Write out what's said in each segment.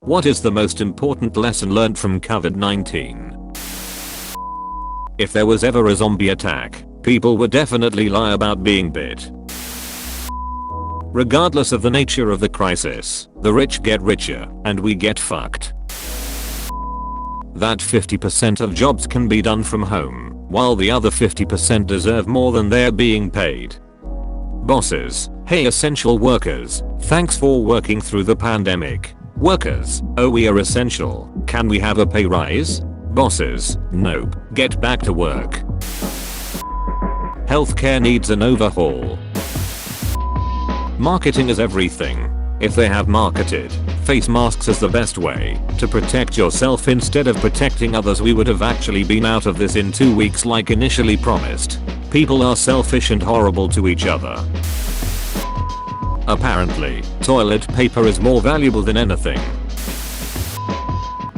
What is the most important lesson learned from COVID-19? If there was ever a zombie attack, people would definitely lie about being bit. Regardless of the nature of the crisis, the rich get richer and we get fucked. That 50% of jobs can be done from home, while the other 50% deserve more than they're being paid. Bosses, hey essential workers, thanks for working through the pandemic. Workers, oh we are essential, can we have a pay rise? Bosses, nope, get back to work. Healthcare needs an overhaul. Marketing is everything. If they have marketed face masks as the best way to protect yourself instead of protecting others, we would have actually been out of this in 2 weeks like initially promised. People are selfish and horrible to each other. Apparently, toilet paper is more valuable than anything.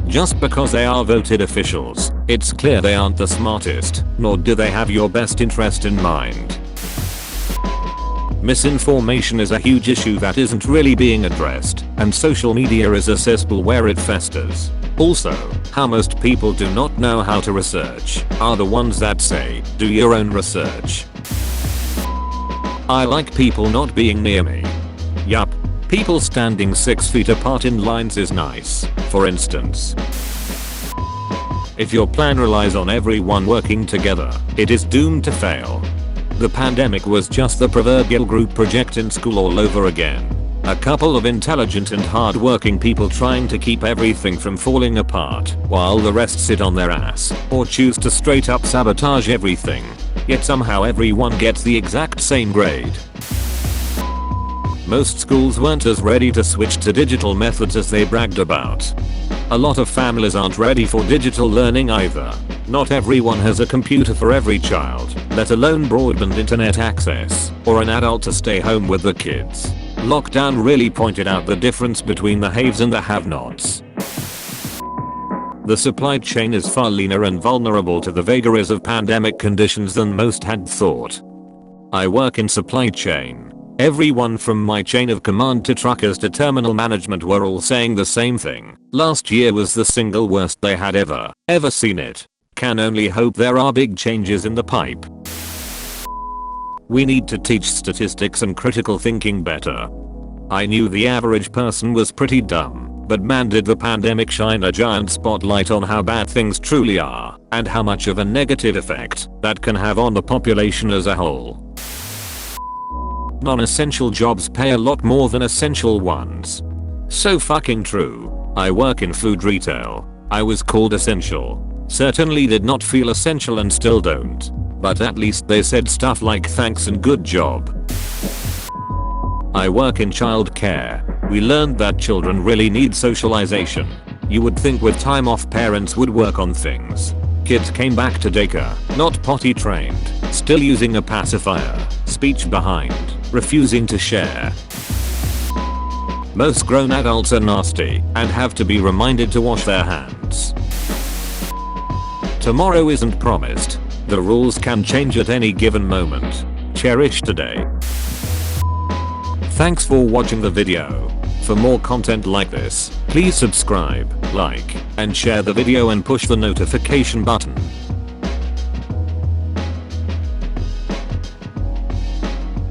Just because they are voted officials, it's clear they aren't the smartest, nor do they have your best interest in mind. Misinformation is a huge issue that isn't really being addressed, and social media is a cesspool where it festers. Also, how most people do not know how to research are the ones that say, do your own research. I like people not being near me. Yup. People standing 6 feet apart in lines is nice, for instance. If your plan relies on everyone working together, it is doomed to fail. The pandemic was just the proverbial group project in school all over again. A couple of intelligent and hard-working people trying to keep everything from falling apart, while the rest sit on their ass, or choose to straight up sabotage everything. Yet somehow everyone gets the exact same grade. Most schools weren't as ready to switch to digital methods as they bragged about. A lot of families aren't ready for digital learning either. Not everyone has a computer for every child, let alone broadband internet access, or an adult to stay home with the kids. Lockdown really pointed out the difference between the haves and the have-nots. The supply chain is far leaner and vulnerable to the vagaries of pandemic conditions than most had thought. I work in supply chain. Everyone from my chain of command to truckers to terminal management were all saying the same thing. Last year was the single worst they had ever seen it. Can only hope there are big changes in the pipe. We need to teach statistics and critical thinking better. I knew the average person was pretty dumb, but man did the pandemic shine a giant spotlight on how bad things truly are, and how much of a negative effect that can have on the population as a whole. Non-essential jobs pay a lot more than essential ones. So fucking true. I work in food retail. I was called essential. Certainly did not feel essential and still don't. But at least they said stuff like thanks and good job. I work in childcare. We learned that children really need socialization. You would think with time off parents would work on things. Kids came back to daycare, not potty trained, still using a pacifier, speech behind, refusing to share. Most grown adults are nasty and have to be reminded to wash their hands. Tomorrow isn't promised. The rules can change at any given moment. Cherish today. Thanks for watching the video. For more content like this, please subscribe, like, and share the video and push the notification button.